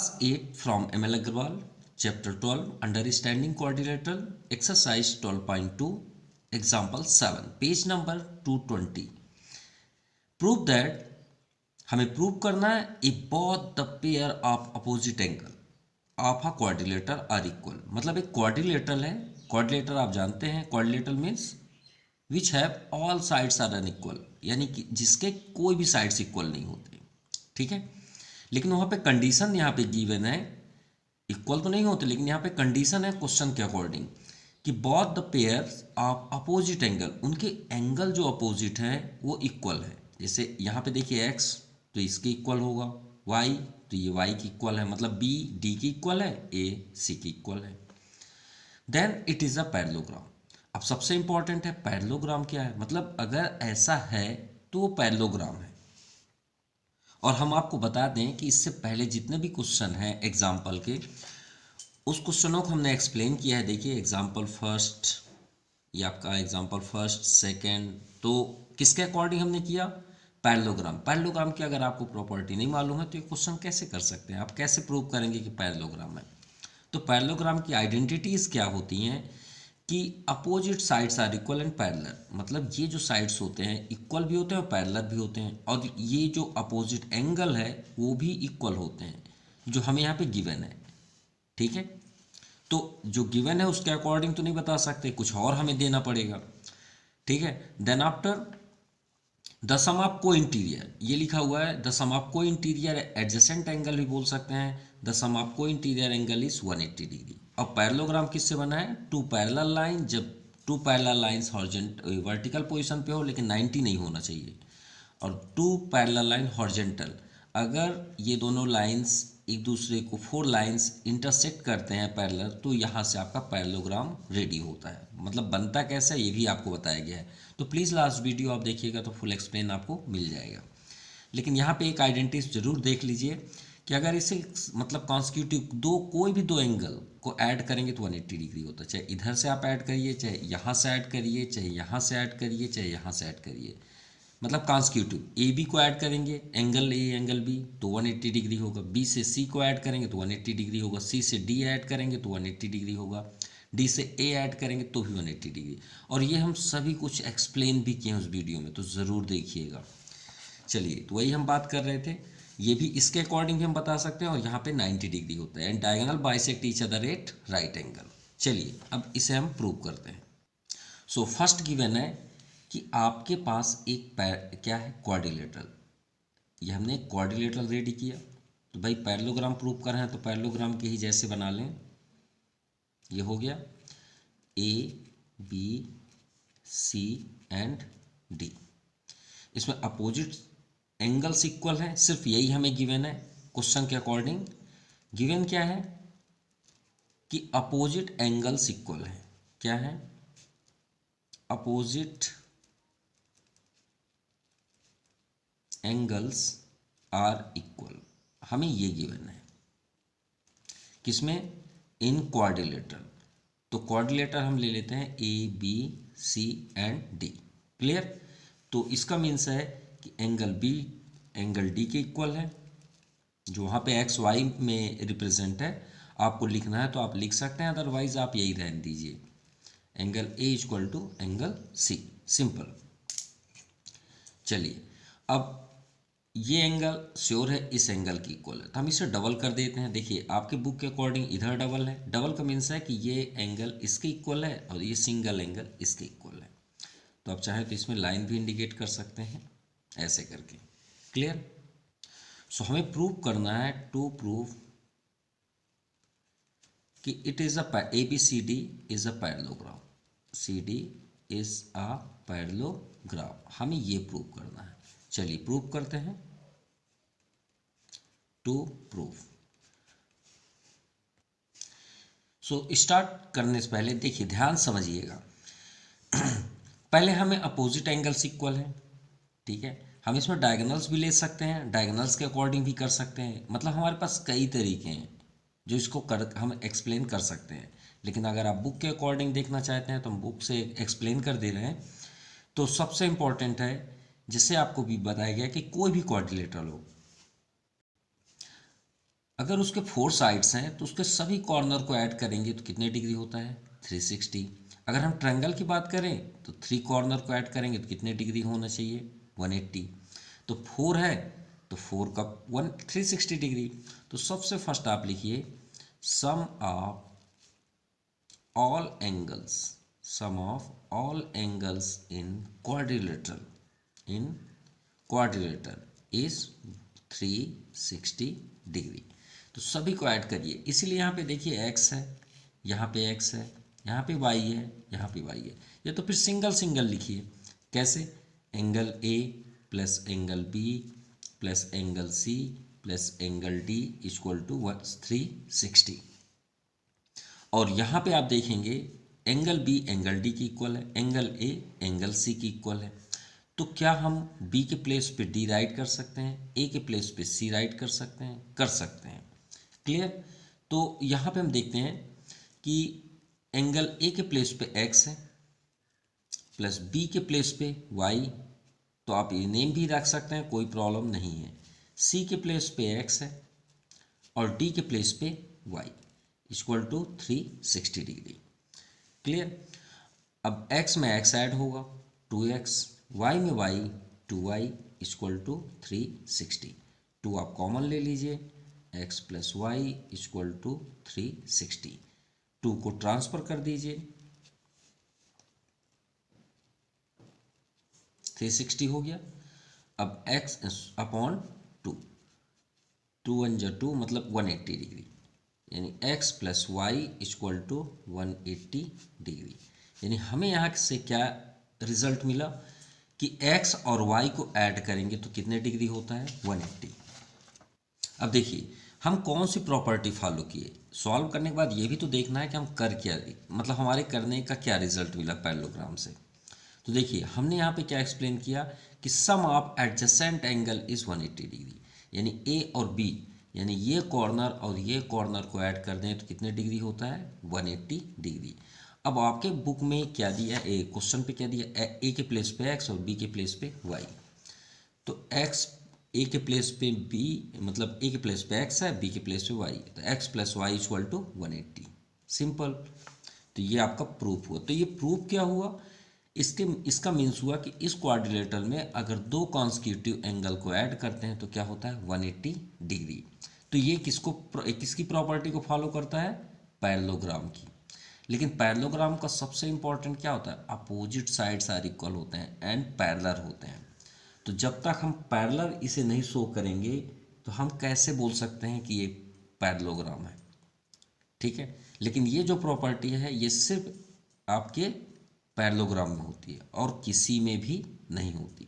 Class 8 from ML Agarwal, Chapter 12, Understanding Quadrilateral, Exercise 12.2, Example 7, page number 220. Prove that, हमें prove करना है if both the pair of opposite angle of a quadrilateral are equal. मतलब एक quadrilateral है, quadrilateral आप जानते हैं, quadrilateral means which have all sides are unequal, यानी कि जिसके कोई भी साइड्स इक्वल नहीं होते, ठीक है। लेकिन वहाँ पे कंडीशन यहाँ पे गिवन है, इक्वल तो नहीं होते लेकिन यहाँ पे कंडीशन है क्वेश्चन के अकॉर्डिंग कि both the pairs of opposite angle, उनके एंगल जो अपोजिट हैं वो इक्वल है। जैसे यहाँ पे देखिए x तो इसके इक्वल होगा, y तो ये y की इक्वल है, मतलब b d की इक्वल है, a c की इक्वल है। Then it is a parallelogram. अब सबसे इंपॉर्टेंट है पैरेललोग्राम क्या है, मतलब अगर ऐसा है तो वो पैरेललोग्राम है। और हम आपको बता दें कि इससे पहले जितने भी क्वेश्चन हैं एग्जाम्पल के, उस क्वेश्चनों को हमने एक्सप्लेन किया है। देखिए एग्जाम्पल फर्स्ट, ये आपका एग्जाम्पल फर्स्ट सेकंड, तो किसके अकॉर्डिंग हमने किया, पैरेललोग्राम। पैरेललोग्राम की अगर आपको प्रॉपर्टी नहीं मालूम है तो ये क्वेश्चन कैसे कर सकते हैं, आप कैसे प्रूव करेंगे कि पैरेललोग्राम है। तो पैरेललोग्राम की आइडेंटिटीज़ क्या होती हैं कि opposite sides are equal and parallel, मतलब ये जो साइड्स होते हैं इक्वल भी होते हैं और पैरेलल भी होते हैं, और ये जो अपोजिट एंगल है वो भी इक्वल होते हैं, जो हमें यहाँ पे गिवन है, ठीक है। तो जो गिवन है उसके अकॉर्डिंग तो नहीं बता सकते, कुछ और हमें देना पड़ेगा, ठीक है। Then after the sum of co interior, ये लिखा हुआ है the sum of co interior adjacent angle भी बोल सकते हैं, the sum of co interior angle is 180 degree. अब पैरेललोग्राम किससे बना है, टू पैरेलल लाइन, जब two parallel lines horizontal vertical position पे हो लेकिन 90 नहीं होना चाहिए, और टू पैरेलल लाइन हॉरिजॉन्टल, अगर ये दोनों लाइंस एक दूसरे को, फोर लाइंस इंटरसेक्ट करते हैं पैरेलल, तो यहाँ से आपका पैरेललोग्राम रेडी होता है। मतलब बनता कैसा है ये भी आपको बताया गया है, तो प्लीज़ लास्ट वीडियो आप देखिएगा तो फुल एक्सप्लेन आपको मिल जाएगा। लेकिन यहाँ पे एक आइडेंटिटी जरूर देख लीजिए कि अगर इसे मतलब कॉन्सिक्यूटिव दो, कोई भी दो एंगल को ऐड करेंगे तो 180 डिग्री होता है, चाहे इधर से आप ऐड करिए, चाहे यहाँ से ऐड करिए, चाहे यहाँ से ऐड करिए, चाहे यहाँ से ऐड करिए, मतलब कॉन्सिक्यूटिव ए बी को ऐड करेंगे, एंगल ए एंगल बी तो 180 डिग्री होगा, बी से सी को ऐड करेंगे तो 180 डिग्री होगा, सी से डी ऐड करेंगे तो 180 डिग्री होगा, डी से ए ऐड करेंगे तो भी 180 डिग्री। और ये हम सभी कुछ एक्सप्लेन भी किए हैं उस वीडियो में, तो ज़रूर देखिएगा। चलिए, तो वही हम बात कर रहे थे, ये भी इसके अकॉर्डिंग भी हम बता सकते हैं, और यहाँ पे 90 डिग्री होता है, and diagonal bisect each other at right angle. चलिए अब इसे हम प्रूव करते हैं। सो फर्स्ट गिवन है कि आपके पास एक क्या है, क्वाड्रिलेटरल, ये हमने क्वाड्रिलेटरल रेडी किया, तो भाई पैरेललोग्राम प्रूव कर रहे हैं तो पैरेललोग्राम के ही जैसे बना लें। ये हो गया A B C and D, इसमें अपोजिट एंगल्स इक्वल है, सिर्फ यही हमें गिवन है क्वेश्चन के अकॉर्डिंग। गिवन क्या है कि अपोजिट एंगल्स इक्वल है, क्या है, अपोजिट एंगल्स आर इक्वल, हमें ये गिवन है किसमें, इन क्वाड्रिलेटरल। तो क्वाड्रिलेटरल हम ले लेते हैं A B C and D, clear. तो इसका मीन्स है कि एंगल बी एंगल डी के इक्वल है, जो वहाँ पे एक्स वाई में रिप्रेजेंट है, आपको लिखना है तो आप लिख सकते हैं, अदरवाइज आप यही रहने दीजिए, angle A equal to angle C, simple. चलिए अब ये एंगल श्योर है इस एंगल की इक्वल है, तो हम इसे डबल कर देते हैं। देखिए आपके बुक के अकॉर्डिंग इधर डबल है, डबल का मीन्स है कि ये एंगल इसके इक्वल है और ये सिंगल एंगल इसके इक्वल है। तो आप चाहे तो इसमें लाइन भी इंडिकेट कर सकते हैं ऐसे करके, क्लियर। सो हमें प्रूव करना है, टू प्रूव कि it is A B C D is a parallelogram, C D is a parallelogram, हमें ये प्रूव करना है। चलिए प्रूव करते हैं, टू प्रूव। सो स्टार्ट करने से पहले देखिए ध्यान समझिएगा, पहले हमें अपोजिट एंगल्स इक्वल है, ठीक है। हम इसमें डायगोनल्स भी ले सकते हैं, डायगोनल्स के अकॉर्डिंग भी कर सकते हैं, मतलब हमारे पास कई तरीके हैं जो इसको हम एक्सप्लेन कर सकते हैं। लेकिन अगर आप बुक के अकॉर्डिंग देखना चाहते हैं तो हम बुक से एक्सप्लेन कर दे रहे हैं। तो सबसे इम्पॉर्टेंट है, जिससे आपको भी बताया गया कि कोई भी क्वाड्रिलेटरल हो, अगर उसके 4 साइड्स हैं तो उसके सभी कॉर्नर को ऐड करेंगे तो कितने डिग्री होता है? 360। अगर हम ट्रायंगल की बात करें तो 3 कॉर्नर को ऐड करेंगे तो कितने डिग्री होना चाहिए? 180। तो 4 है तो 4 का 360 डिग्री। तो सबसे फर्स्ट आप लिखिए सम of all angles, sum of all angles in quadrilateral is 360 degree. तो सभी को ऐड करिए, इसीलिए यहाँ पे देखिए x है, यहाँ पे x है, यहाँ पे y है, यहाँ पे y है। ये तो फिर सिंगल सिंगल लिखिए। कैसे? Angle A plus angle B plus angle C plus angle D equal to 360। और यहाँ पे आप देखेंगे एंगल बी एंगल डी की इक्वल है, एंगल ए एंगल सी की इक्वल है। तो क्या हम बी के प्लेस पे डी राइट कर सकते हैं, ए के प्लेस पे सी राइट कर सकते हैं? कर सकते हैं। क्लियर? तो यहाँ पे हम देखते हैं कि एंगल ए के प्लेस पे एक्स है प्लस बी के प्लेस पे वाई, तो आप ये नेम भी रख सकते हैं, कोई प्रॉब्लम नहीं है। सी के प्लेस पे एक्स है और डी के प्लेस पे Y equal to 360 degree. Clear? अब x में x ऐड होगा 2x, y में y 2y इक्वल टू 360। 2 आप कॉमन ले लीजिए, x plus Y equal to 360। 2 को ट्रांसफर कर दीजिए, 360 हो गया। अब x अपॉन 2, 2 1 जा 2 मतलब 180 डिग्री, यानी x plus Y equal to 180 degree. यानी हमें यहाँ से क्या रिजल्ट मिला कि x और y को ऐड करेंगे तो कितने डिग्री होता है? 180। अब देखिए हम कौन सी प्रॉपर्टी फॉलो किए। सॉल्व करने के बाद ये भी तो देखना है कि हम कर क्या, मतलब हमारे करने का क्या रिजल्ट मिला पैरेललोग्राम से। तो देखिए हमने यहाँ पे क्या एक्सप्लेन किया कि sum of adjacent angle is 180 degree, यानी ए और बी यानी ये कॉर्नर और ये कॉर्नर को ऐड कर दें तो कितने डिग्री होता है? 180 डिग्री। अब आपके बुक में क्या दिया, ए क्वेश्चन पे क्या दिया, ए के प्लेस पे एक्स और बी के प्लेस पे वाई। तो एक्स ए के प्लेस पे बी, मतलब ए के प्लेस पे एक्स है, बी के प्लेस पे वाई, तो X plus Y equal to 180। Simple. तो ये आपका प्रूफ हुआ। तो ये प्रूफ क्या हुआ, इसका मीन्स हुआ कि इस क्वाड्रिलेटरल में अगर दो कॉन्सिक्यूटिव एंगल को ऐड करते हैं तो क्या होता है? 180 डिग्री। तो ये किसकी प्रॉपर्टी को फॉलो करता है? पैरेललोग्राम की। लेकिन पैरेललोग्राम का सबसे इंपॉर्टेंट क्या होता है? अपोजिट साइड्स आर इक्वल होते हैं एंड पैरेलल होते हैं। तो जब तक हम पैरेलल इसे नहीं शो करेंगे तो हम कैसे बोल सकते हैं कि ये पैरेललोग्राम है? ठीक है, लेकिन ये जो प्रॉपर्टी है ये सिर्फ आपके पैरेललोग्राम में होती है और किसी में भी नहीं होती।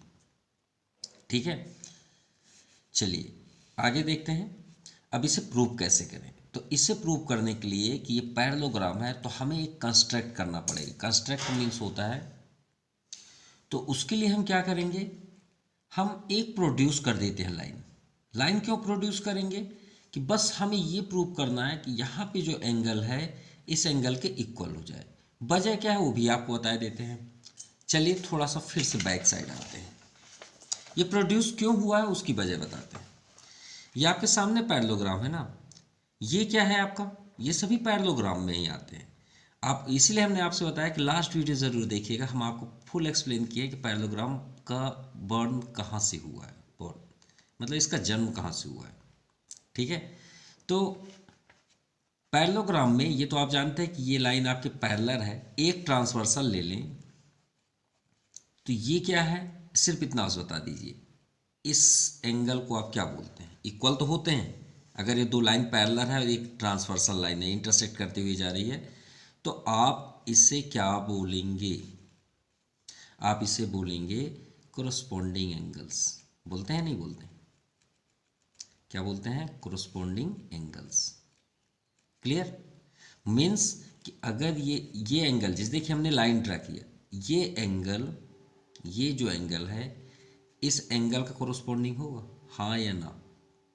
ठीक है, चलिए आगे देखते हैं। अब इसे प्रूव कैसे करें। तो इसे प्रूव करने के लिए कि ये पैरेललोग्राम है तो हमें एक कंस्ट्रक्ट करना पड़ेगा। कंस्ट्रक्ट मीन्स होता है, तो उसके लिए हम क्या करेंगे, हम एक प्रोड्यूस कर देते हैं लाइन। लाइन क्यों प्रोड्यूस करेंगे कि बस हमें ये प्रूव करना है कि यहाँ पे जो एंगल है इस एंगल के इक्वल हो जाए। वजह क्या है वो भी आपको बता देते हैं। चलिए थोड़ा सा फिर से बैक साइड आते हैं। ये प्रोड्यूस क्यों हुआ है उसकी वजह बताते हैं। ये आपके सामने पैरेललोग्राम है ना, ये क्या है आपका, ये सभी पैरेललोग्राम में ही आते हैं। आप इसीलिए हमने आपसे बताया कि लास्ट वीडियो ज़रूर देखिएगा, हम आपको फुल एक्सप्लेन किए कि पैरेललोग्राम का बर्न कहाँ से हुआ है, बर्न मतलब इसका जन्म कहाँ से हुआ है। ठीक है, तो पैरेललोग्राम में ये तो आप जानते हैं कि ये लाइन आपके पैरेलल है। एक ट्रांसवर्सल ले लें तो ये क्या है, सिर्फ इतना से बता दीजिए इस एंगल को आप क्या बोलते हैं। इक्वल तो होते हैं, अगर ये दो लाइन पैरेलल है और एक ट्रांसवर्सल लाइन है इंटरसेक्ट करते हुए जा रही है तो आप इसे क्या बोलेंगे, आप इसे बोलेंगे कोरस्पॉन्डिंग एंगल्स। बोलते हैं नहीं बोलते, क्या बोलते हैं? Corresponding angles. क्लियर? मीन्स कि अगर ये एंगल, जिस देखिए हमने लाइन ड्रा किया, ये एंगल, ये जो एंगल है इस एंगल का कोरस्पॉन्डिंग होगा, हाँ या ना?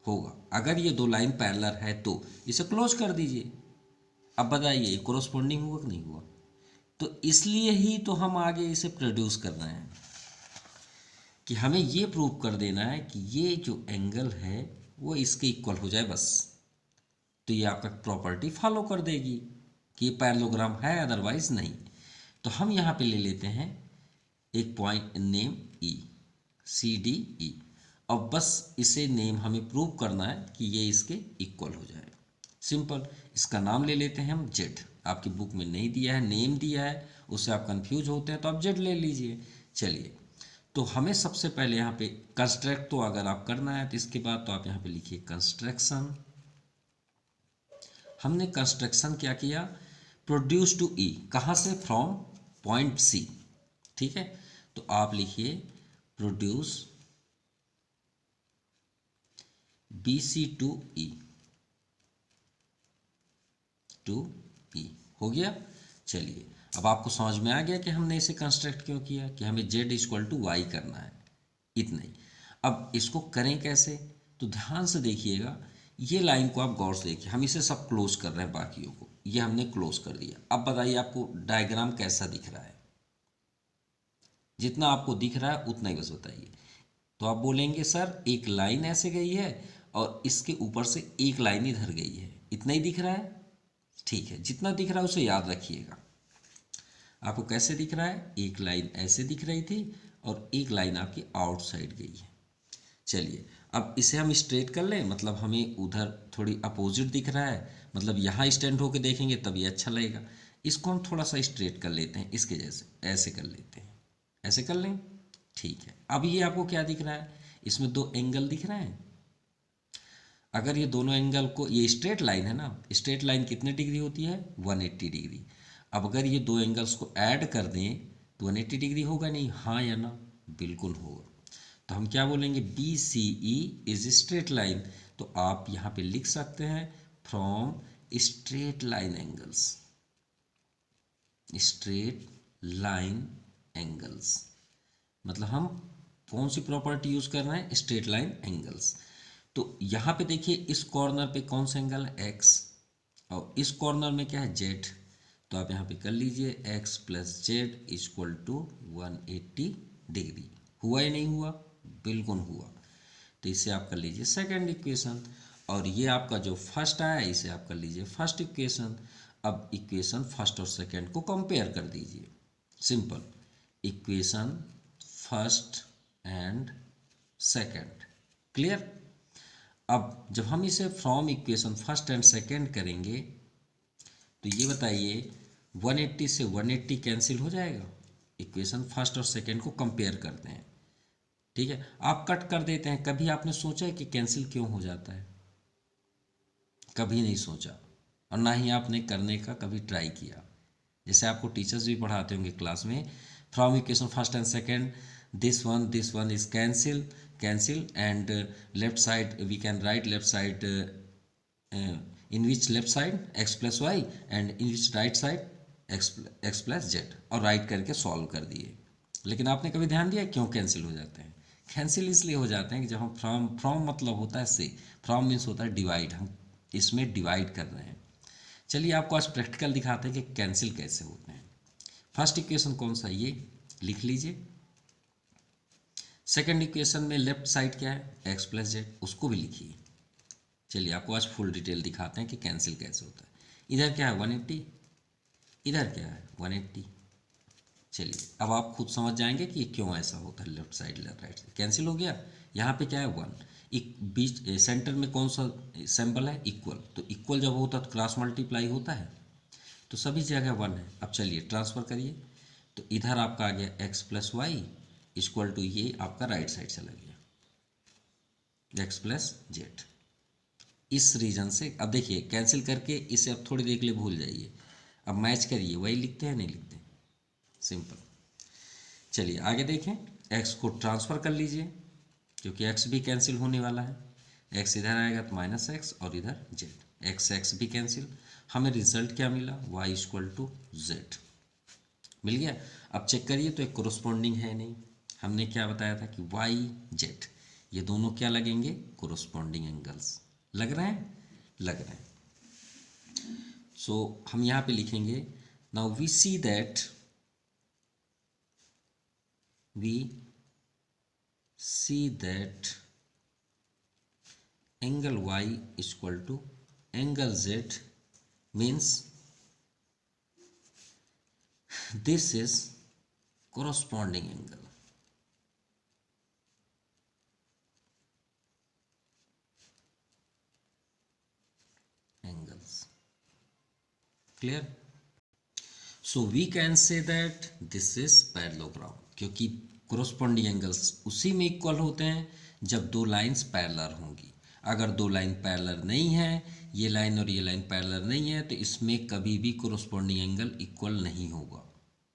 होगा। अगर ये दो लाइन पैरेलल है तो इसे क्लोज कर दीजिए। अब बताइए कोरस्पॉन्डिंग हुआ कि नहीं हुआ? तो इसलिए ही तो हम आगे इसे प्रोड्यूस कर रहे हैं कि हमें ये प्रूव कर देना है कि ये जो एंगल है वो इसके इक्वल हो जाए बस। तो ये आपका प्रॉपर्टी फॉलो कर देगी कि ये पैरेललोग्राम है, अदरवाइज नहीं। तो हम यहाँ पे ले लेते हैं एक पॉइंट नेम ई, सी डी ई। अब बस इसे नेम हमें प्रूव करना है कि ये इसके इक्वल हो जाए। सिंपल, इसका नाम ले लेते हैं हम जेड। आपकी बुक में नहीं दिया है, नेम दिया है, उससे आप कंफ्यूज होते हैं तो आप जेड ले लीजिए। चलिए, तो हमें सबसे पहले यहाँ पे कंस्ट्रक्ट तो अगर आप करना है तो इसके बाद तो आप यहाँ पे लिखिए कंस्ट्रक्शन। हमने कंस्ट्रक्शन क्या किया, प्रोड्यूस टू ई, कहाँ से, फ्रॉम पॉइंट सी। ठीक है, तो आप लिखिए produce B C to E, to E हो गया। चलिए, अब आपको समझ में आ गया कि हमने इसे कंस्ट्रक्ट क्यों किया, कि हमें z इक्वल टू वाई करना है, इतना ही। अब इसको करें कैसे, तो ध्यान से देखिएगा, ये लाइन को आप गौर से देखिए, हम इसे सब क्लोज कर रहे हैं, बाकियों को ये हमने क्लोज कर दिया। अब बताइए आपको डायग्राम कैसा दिख रहा है, जितना आपको दिख रहा है उतना ही बस बताइए। तो आप बोलेंगे सर एक लाइन ऐसे गई है और इसके ऊपर से एक लाइन इधर गई है, इतना ही दिख रहा है। ठीक है, जितना दिख रहा है उसे याद रखिएगा। आपको कैसे दिख रहा है, एक लाइन ऐसे दिख रही थी और एक लाइन आपकी आउटसाइड गई है। चलिए, अब इसे हम स्ट्रेट कर लें, मतलब हमें उधर थोड़ी अपोजिट दिख रहा है, मतलब यहाँ स्टैंड होकर देखेंगे तब ये अच्छा लगेगा। इसको हम थोड़ा सा स्ट्रेट कर लेते हैं, इसके जैसे ऐसे कर लेते हैं, ऐसे कर लें। ठीक है, अब ये आपको क्या दिख रहा है, इसमें दो एंगल दिख रहे हैं। अगर ये दोनों एंगल को, ये स्ट्रेट लाइन है ना, स्ट्रेट लाइन कितने डिग्री होती है, 180 डिग्री। अब अगर ये दो एंगल्स को ऐड कर दें तो 180 डिग्री होगा नहीं, हाँ या ना, बिल्कुल होगा। तो हम क्या बोलेंगे, B C E is straight line. तो आप यहाँ पे लिख सकते हैं from straight line angles, straight line angles, मतलब हम कौन सी प्रॉपर्टी यूज कर रहे हैं, स्ट्रेट लाइन एंगल्स। तो यहाँ पे देखिए, इस कॉर्नर पे कौन सा एंगल है, एक्स, और इस कॉर्नर में क्या है, जेड। तो आप यहाँ पे कर लीजिए X plus Z equal to 180 degree. हुआ या नहीं हुआ, बिल्कुल हुआ। तो इसे आप कर लीजिए सेकंड इक्वेशन, और ये आपका जो फर्स्ट आया इसे आप कर लीजिए फर्स्ट इक्वेशन। अब इक्वेशन फर्स्ट और सेकंड को कंपेयर कर दीजिए। Simple, equation first and second, clear. अब जब हम इसे from equation first and second करेंगे तो ये बताइए 180 से 180 कैंसिल हो जाएगा। इक्वेशन फर्स्ट और सेकंड को कंपेयर करते हैं, ठीक है। आप कट कर देते हैं, कभी आपने सोचा है कि कैंसिल क्यों हो जाता है, कभी नहीं सोचा, और ना ही आपने करने का कभी ट्राई किया। जैसे आपको टीचर्स भी पढ़ाते होंगे क्लास में, from equation first and second this one is cancel and left side we can write left side in which left side x plus y and in which right side x plus z, और right करके solve कर दिए। लेकिन आपने कभी ध्यान दिया क्यों कैंसिल हो जाते हैं, कैंसिल इसलिए हो जाते हैं कि जब हम फ्रॉम मतलब होता है से, फ्रॉम मीन्स होता है डिवाइड, हम इसमें डिवाइड कर रहे हैं। चलिए आपको आज प्रैक्टिकल दिखाते हैं कि कैंसिल कैसे होते हैं। फर्स्ट इक्वेशन कौन सा, ये लिख लीजिए। सेकेंड इक्वेशन में लेफ्ट साइड क्या है, एक्स प्लस जेड, उसको भी लिखिए। चलिए आपको आज फुल डिटेल दिखाते हैं कि कैंसिल कैसे होता है। इधर क्या है 180, इधर क्या है 180। चलिए अब आप खुद समझ जाएंगे कि क्यों ऐसा होता है, left side left right side cancel हो गया। यहाँ पे क्या है 1, एक बीच सेंटर में कौन सा सिंबल है, इक्वल। तो इक्वल जब होता है तो क्रॉस मल्टीप्लाई होता है, तो सभी जगह 1 है। अब चलिए ट्रांसफ़र करिए, तो इधर आपका आ गया X plus Y equal to, ये आपका राइट साइड चला गया एक्स प्लस जेड। इस रीजन से अब देखिए कैंसिल करके इसे अब थोड़ी देर के लिए भूल जाइए, अब मैच करिए, वही लिखते हैं नहीं लिखते, सिंपल। चलिए आगे देखें, एक्स को ट्रांसफ़र कर लीजिए क्योंकि एक्स भी कैंसिल होने वाला है। एक्स इधर आएगा तो माइनस एक्स, और इधर जेड, एक्स एक्स भी कैंसिल। हमें रिजल्ट क्या मिला, वाई इक्वल टू जेड मिल गया। अब चेक करिए तो एक कोरोस्पोंडिंग है नहीं, हमने क्या बताया था कि वाई जेड ये दोनों क्या लगेंगे, कोरोस्पोंडिंग एंगल्स लग रहे हैं, लग रहे हैं। सो हम यहाँ पे लिखेंगे, now we see that angle y equal to angle Z means this is corresponding angle. Angles. Clear? So we can say that this is parallelogram, क्योंकि corresponding angles उसी में इक्वल होते हैं जब दो लाइंस पैरेलल होंगी। अगर दो लाइन पैरेलल नहीं है, ये लाइन और ये लाइन पैरेलल नहीं है, तो इसमें कभी भी corresponding एंगल इक्वल नहीं होगा।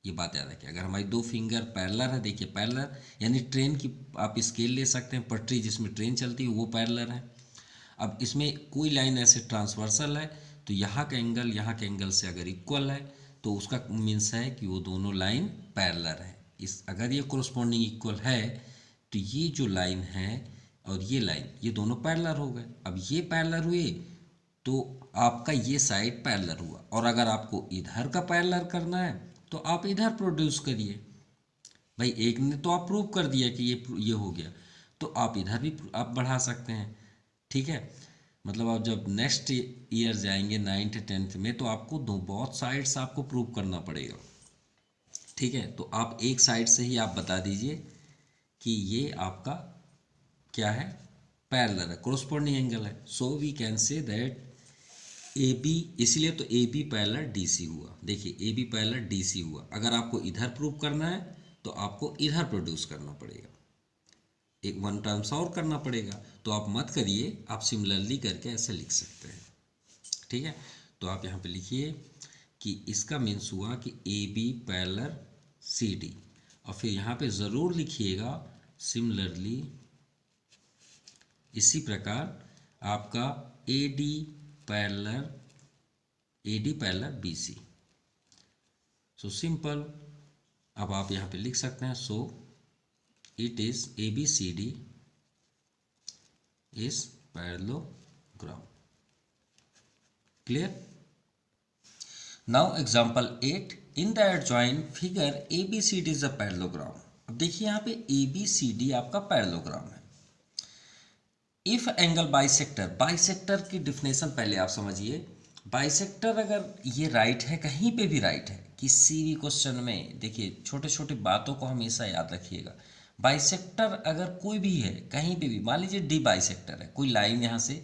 ये बात याद रखिए। अगर हमारी दो फिंगर पैरेलल है, देखिए पैरेलल यानी ट्रेन की आप स्केल ले सकते हैं, पटरी जिसमें ट्रेन चलती है वो पैरेलल है। अब इसमें कोई लाइन ऐसे ट्रांसवर्सल है, तो यहाँ का एंगल यहाँ के एंगल से अगर इक्वल है तो उसका मीन्स है कि वो दोनों लाइन पैरेलल है। इस अगर ये कोरस्पॉन्डिंग इक्वल है तो ये जो लाइन है और ये लाइन, ये दोनों पैरेलल हो गए। अब ये पैरेलल हुए तो आपका ये साइड पैरेलल हुआ, और अगर आपको इधर का पैरेलल करना है तो आप इधर प्रोड्यूस करिए। भाई एक ने तो आप प्रूव कर दिया कि ये हो गया, तो आप इधर भी आप बढ़ा सकते हैं। ठीक है, मतलब आप जब नेक्स्ट ईयर जाएंगे 9th 10th में, तो आपको दो बहुत साइड्स आपको प्रूव करना पड़ेगा। ठीक है, तो आप एक साइड से ही आप बता दीजिए कि ये आपका क्या है, पैरेलल है, कोरस्पॉन्डिंग एंगल है। So we can say that A B, इसलिए तो A B parallel D C हुआ। देखिए A B parallel D C हुआ। अगर आपको इधर प्रूव करना है तो आपको इधर प्रोड्यूस करना पड़ेगा, एक वन टर्म्स और करना पड़ेगा। तो आप मत करिए, आप सिमिलरली करके ऐसे लिख सकते हैं। ठीक है, तो आप यहाँ पे लिखिए कि इसका मीन्स हुआ कि A B parallel C D, और फिर यहाँ पे ज़रूर लिखिएगा सिमिलरली। इसी प्रकार आपका A D parallel B C. So simple, अब आप यहाँ पे लिख सकते हैं। सो it is ABCD is parallelogram. Clear? Now example 8, in the adjoint figure ABCD is a parallelogram. अब देखिए यहाँ पे ABCD आपका पैरेललोग्राम है। इफ एंगल बाइसेक्टर, बाइसेक्टर की डिफिनेशन पहले आप समझिए। बाइसेक्टर अगर ये राइट है, कहीं पे भी राइट है, किसी भी क्वेश्चन में, देखिए छोटे छोटे बातों को हमेशा याद रखिएगा। बाइसेक्टर अगर कोई भी है कहीं पे भी, मान लीजिए डी बाइसेक्टर है, कोई लाइन यहाँ से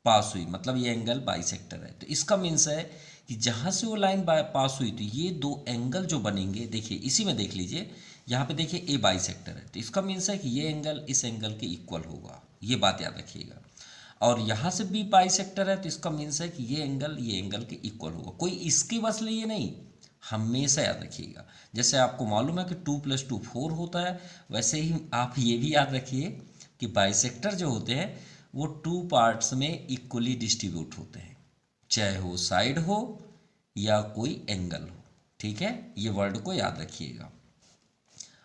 पास हुई, मतलब ये एंगल बाइसेक्टर है, तो इसका मीन्स है कि जहाँ से वो लाइन पास हुई तो ये दो एंगल जो बनेंगे, देखिए इसी में देख लीजिए, यहाँ पे देखिए ए बाइसेक्टर है, तो इसका मीन्स है कि ये एंगल इस एंगल के इक्वल होगा। ये बात याद रखिएगा। और यहाँ से बी बाइसेक्टर है, तो इसका मीन्स है कि ये एंगल के इक्वल होगा। कोई इसके बस लिए नहीं, हमेशा याद रखिएगा। जैसे आपको मालूम है कि 2 + 2 4 होता है, वैसे ही आप ये भी याद रखिए कि बाइसेक्टर जो होते हैं वो 2 पार्ट्स में इक्वली डिस्ट्रीब्यूट होते हैं, चाहे वो साइड हो या कोई एंगल हो। ठीक है, ये वर्ड को याद रखिएगा।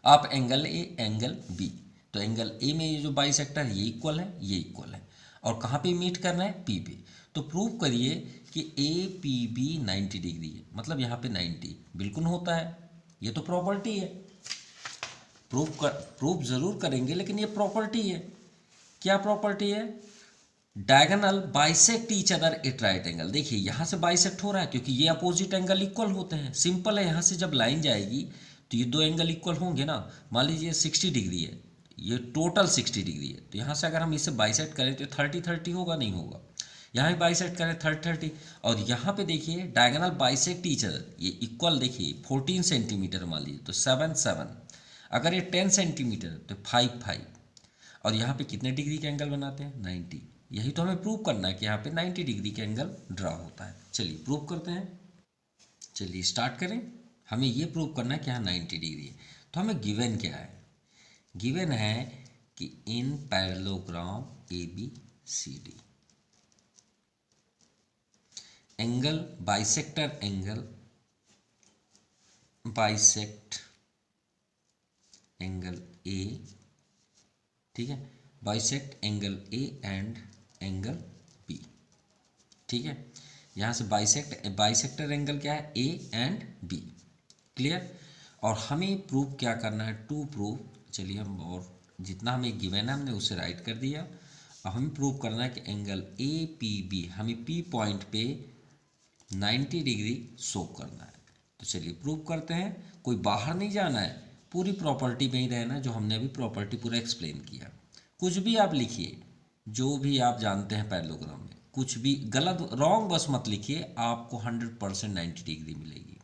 आप एंगल ए एंगल बी, तो एंगल ए में ये जो बाइसेक्टर है ये इक्वल है, ये इक्वल है, और कहाँ पे मीट करना है, पी पे। तो प्रूव करिए कि ए पी बी 90 डिग्री है, मतलब यहाँ पे 90 बिल्कुल होता है। ये तो प्रॉपर्टी है, प्रूफ जरूर करेंगे, लेकिन ये प्रॉपर्टी है। क्या प्रॉपर्टी है? Diagonal bisect each other at right angle. देखिए यहाँ से बाइसेक्ट हो रहा है क्योंकि ये अपोजिट एंगल इक्वल होते हैं। सिंपल है, यहाँ से जब लाइन जाएगी तो ये दो एंगल इक्वल होंगे ना। मान लीजिए 60 डिग्री है, ये टोटल 60 डिग्री है, तो यहाँ से अगर हम इसे बाइसेक्ट करें तो 30-30 होगा, नहीं होगा। यहाँ भी बाइसेक्ट करें 30-30, और यहाँ पे देखिए डायगोनल बाइसेक्ट ईच अदर, ये इक्वल देखिए 14 सेंटीमीटर मान लीजिए तो 7-7, अगर ये 10 सेंटीमीटर तो 5-5, और यहाँ पे कितने डिग्री के एंगल बनाते हैं, 90। यही तो हमें प्रूव करना है कि यहाँ पे 90 डिग्री के एंगल ड्रा होता है। चलिए प्रूव करते हैं, चलिए स्टार्ट करें। हमें ये प्रूव करना है कि यहाँ 90 डिग्री है। तो हमें गिवन क्या है? गिवन है कि in parallelogram A B C D angle bisector angle A, ठीक है, bisect angle A and angle B. ठीक है, यहाँ से बाइसेक्टर एंगल क्या है, ए एंड बी। क्लियर? और हमें प्रूव क्या करना है, टू प्रूव। चलिए हम, और जितना हमें गिवन है हमने उसे राइट कर दिया, अब हमें प्रूव करना है कि एंगल ए पी बी, हमें पी पॉइंट पे 90 डिग्री शो करना है। तो चलिए प्रूव करते हैं। कोई बाहर नहीं जाना है, पूरी प्रॉपर्टी में ही रहना है, जो हमने अभी प्रॉपर्टी पूरा एक्सप्लेन किया। कुछ भी आप लिखिए, जो भी आप जानते हैं पैरेललोग्राम में, कुछ भी गलत रॉन्ग बस मत लिखिए, आपको 100% 90 डिग्री मिलेगी।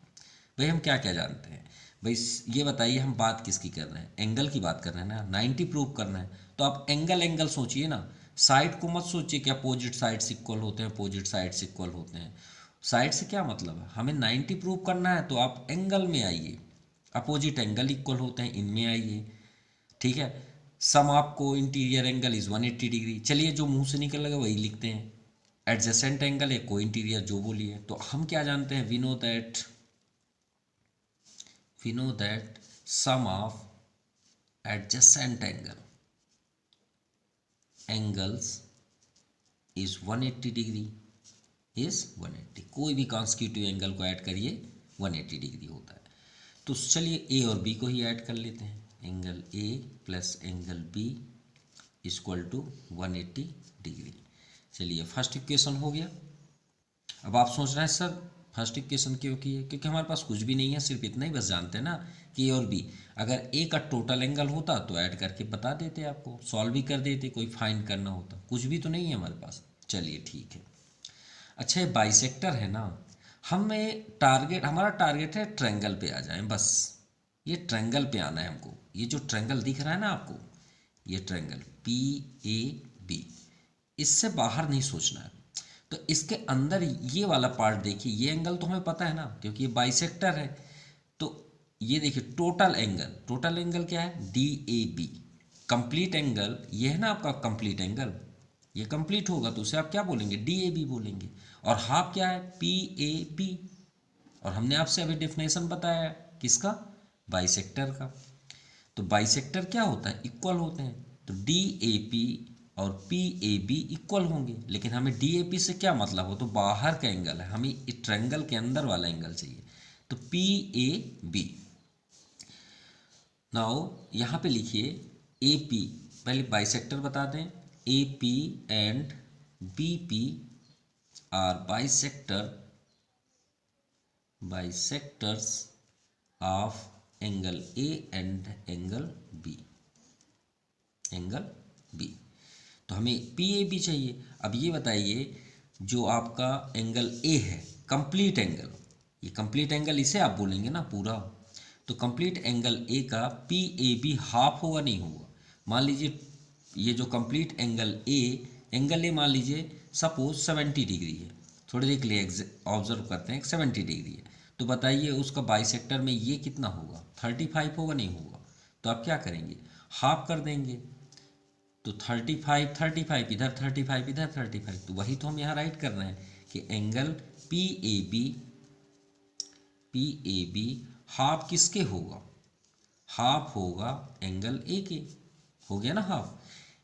भाई हम क्या क्या जानते हैं भाई, ये बताइए हम बात किसकी कर रहे हैं, एंगल की बात कर रहे हैं ना, 90 प्रूव करना है। तो आप एंगल एंगल सोचिए ना, साइड को मत सोचिए कि अपोजिट साइड्स इक्वल होते हैं, अपोजिट साइड्स इक्वल होते हैं। साइड से क्या मतलब है, हमें 90 प्रूव करना है तो आप एंगल में आइए, अपोजिट एंगल इक्वल होते हैं इनमें आइए, ठीक है। सम आपको इंटीरियर एंगल इज 180 डिग्री, चलिए जो मुंह से निकल लगा वही लिखते हैं। एडजेसेंट एंगल है, को इंटीरियर जो बोलिए। तो हम क्या जानते हैं, we know that sum of adjacent angles is 180 degree, is 180। कोई भी कॉन्स्टिट्यूटिव एंगल को ऐड करिए 180 डिग्री होता है। तो चलिए ए और बी को ही ऐड कर लेते हैं, angle A plus angle B equal to 180 degree. चलिए फर्स्ट इक्वेशन हो गया। अब आप सोच रहे हैं सर फर्स्ट इक्वेशन क्यों की है, क्योंकि हमारे पास कुछ भी नहीं है, सिर्फ इतना ही बस जानते हैं ना कि ए और बी। अगर ए का टोटल एंगल होता तो ऐड करके बता देते, आपको सॉल्व भी कर देते, कोई फाइंड करना होता। कुछ भी तो नहीं है हमारे पास। चलिए ठीक है। अच्छा ये बाइसेक्टर है ना, हमारा टारगेट है ट्रायंगल पे आ जाए बस। ये ट्रायंगल पे आना है हमको। ये जो ट्रायंगल दिख रहा है ना आपको, ये ट्रायंगल पी ए बी, इससे बाहर नहीं सोचना है। तो इसके अंदर ये वाला पार्ट देखिए, ये एंगल तो हमें पता है ना क्योंकि ये बाइसेक्टर है। तो ये देखिए टोटल एंगल क्या है, D A B. Complete angle ये है ना आपका कंप्लीट एंगल, ये कंप्लीट होगा तो उसे आप क्या बोलेंगे, डी ए बी बोलेंगे। और हाफ क्या है, पी ए बी। और हमने आपसे अभी डेफिनेशन बताया किसका, बाइसेक्टर का। तो बाइसेक्टर क्या होता है, इक्वल होते हैं। तो डी ए पी और पी ए बी इक्वल होंगे। लेकिन हमें डी ए पी से क्या मतलब हो, तो बाहर का एंगल है, हमें इस ट्रायंगल के अंदर वाला एंगल चाहिए। तो पी ए बी। नाउ यहाँ पे लिखिए ए पी, पहले बाइसेक्टर बता दें। A P and B P are bisectors of angle A and angle B. तो हमें पी ए बी चाहिए। अब ये बताइए जो आपका एंगल ए है, कंप्लीट एंगल, ये कंप्लीट एंगल इसे आप बोलेंगे ना पूरा। तो कंप्लीट एंगल ए का पी ए बी हाफ होगा नहीं होगा। मान लीजिए ये जो कंप्लीट एंगल ए मान लीजिए सपोज 70 डिग्री है, थोड़ी देर के लिए ऑब्जर्व करते हैं 70 डिग्री है। तो बताइए उसका बाइसेक्टर में ये कितना होगा, 35 होगा नहीं होगा। तो आप क्या करेंगे, हाफ कर देंगे। तो 35 इधर, 35 इधर, 35। तो वही तो हम यहाँ राइट कर रहे हैं कि angle P A B half किसके होगा, हाफ होगा एंगल ए के। हो गया ना हाफ।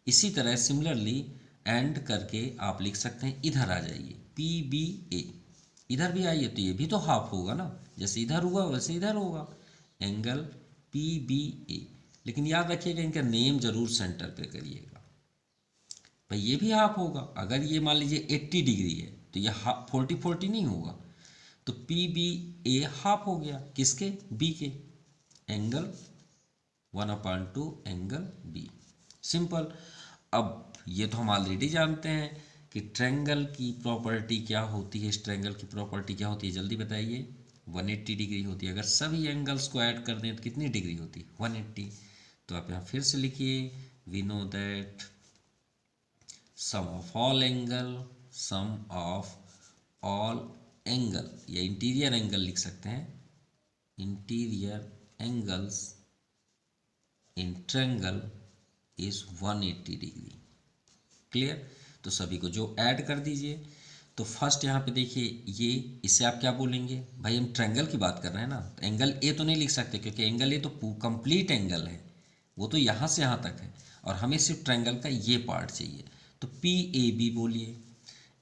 इसी तरह सिमिलरली एंड करके आप लिख सकते हैं, इधर आ जाइए पी बी ए, इधर भी आइए तो ये भी तो हाफ होगा ना, जैसे इधर हुआ वैसे इधर होगा, एंगल पी बी ए। लेकिन याद रखिएगा इनका नेम जरूर सेंटर पे करिएगा। भाई ये भी हाफ होगा, अगर ये मान लीजिए 80 डिग्री है तो ये हाफ 40 नहीं होगा। तो पी बी ए हाफ हो गया किसके, बी के, एंगल 1/2 एंगल बी। सिंपल। अब ये तो हम ऑलरेडी जानते हैं कि ट्रायंगल की प्रॉपर्टी क्या होती है, इस ट्रायंगल की प्रॉपर्टी क्या होती है, जल्दी बताइए। 180 डिग्री होती है। अगर सभी एंगल्स को ऐड कर दें तो कितनी डिग्री होती है, 180। तो आप यहाँ फिर से लिखिए, we know that sum of all angle, या इंटीरियर एंगल लिख सकते हैं, interior angles in triangle is 180 degree. Clear. तो सभी को जो ऐड कर दीजिए। तो फर्स्ट यहाँ पे देखिए ये, इससे आप क्या बोलेंगे, भाई हम ट्रायंगल की बात कर रहे हैं ना, तो एंगल ए तो नहीं लिख सकते क्योंकि एंगल ए तो कंप्लीट एंगल है, वो तो यहाँ से यहाँ तक है, और हमें सिर्फ ट्रायंगल का ये पार्ट चाहिए। तो पी ए बी बोलिए,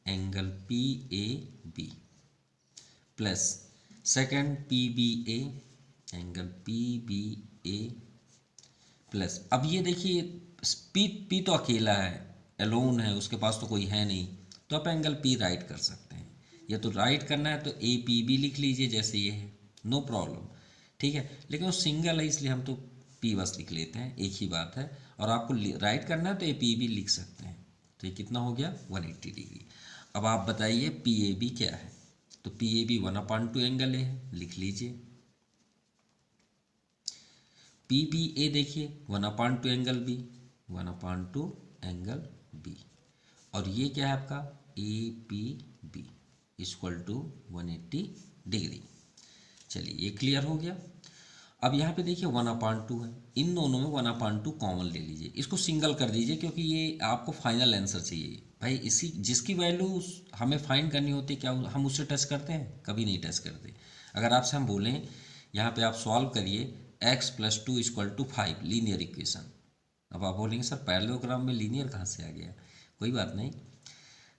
angle P A B plus second P B A, angle P B A plus. अब ये देखिए पी तो अकेला है, एलोन है, उसके पास तो कोई है नहीं, तो आप एंगल पी राइट कर सकते हैं। या तो राइट करना है तो ए पी बी लिख लीजिए जैसे ये है, नो प्रॉब्लम, ठीक है। लेकिन वो सिंगल है इसलिए हम तो पी बस लिख लेते हैं, एक ही बात है। और आपको राइट करना है तो ए पी बी लिख सकते हैं। तो ये कितना हो गया 180 डिग्री। अब आप बताइए पी ए बी क्या है, तो P A B 1/2 angle A है, लिख लीजिए। पी बी ए देखिए 1/2 एंगल बी, 1/2 एंगल बी। और ये क्या है आपका A P B equal to 180 degree. चलिए ये क्लियर हो गया। अब यहाँ पे देखिए 1/2 है, इन दोनों में 1/2 कॉमन ले लीजिए, इसको सिंगल कर दीजिए क्योंकि ये आपको फाइनल आंसर चाहिए भाई। इसी जिसकी वैल्यू हमें फाइंड करनी होती है, क्या हम उससे टच करते हैं? कभी नहीं टच करते। अगर आपसे हम बोलें यहाँ पे आप सॉल्व करिए x + 2 = 5 लीनियर इक्वेशन, अब आप बोलेंगे सर पैरेललोग्राम में लीनियर कहाँ से आ गया? कोई बात नहीं,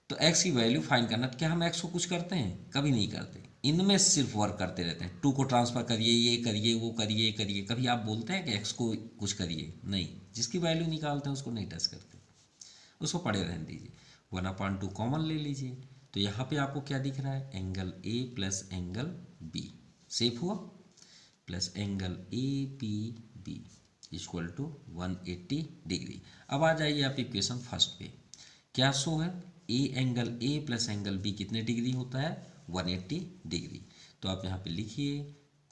तो x की वैल्यू फाइंड करना, तो क्या हम x को कुछ करते हैं? कभी नहीं करते। इनमें सिर्फ वर्क करते रहते हैं, 2 को ट्रांसफर करिए, ये करिए, वो करिए, करिए। कभी आप बोलते हैं कि x को कुछ करिए? नहीं। जिसकी वैल्यू निकालते हैं उसको नहीं टच करते, उसको पड़े रहने दीजिए। 1/2 कॉमन ले लीजिए, तो यहाँ पे आपको क्या दिख रहा है? Angle A plus angle B सेफ हुआ, plus angle A P B equal to 180 degree. अब आ जाइए आप इक्वेशन फर्स्ट पे, क्या शो है? A angle A plus angle B कितने डिग्री होता है? 180 डिग्री। तो आप यहाँ पे लिखिए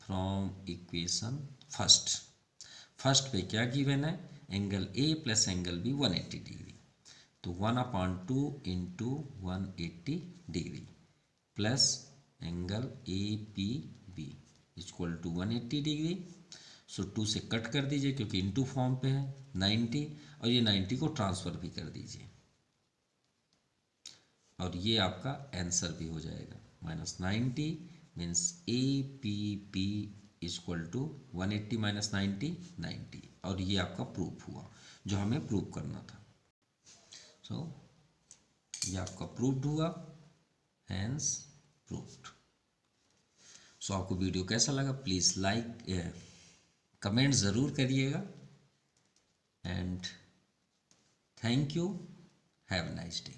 फ्रॉम इक्वेशन फर्स्ट पे क्या गिवन है? Angle A plus angle B 180 degree, तो 1/2 into 180 degree plus angle A P B equal to 180 degree. So 2 से कट कर दीजिए क्योंकि इंटू फॉर्म पे है 90, और ये 90 को ट्रांसफ़र भी कर दीजिए, और ये आपका आंसर भी हो जाएगा। -90 means A P P equal to 180 - 90 90, और ये आपका प्रूफ हुआ जो हमें प्रूव करना था। सो ये आपका प्रूव्ड हुआ, हैंस प्रूव्ड। सो आपको वीडियो कैसा लगा प्लीज़ लाइक कमेंट ज़रूर करिएगा, and thank you, have a nice day.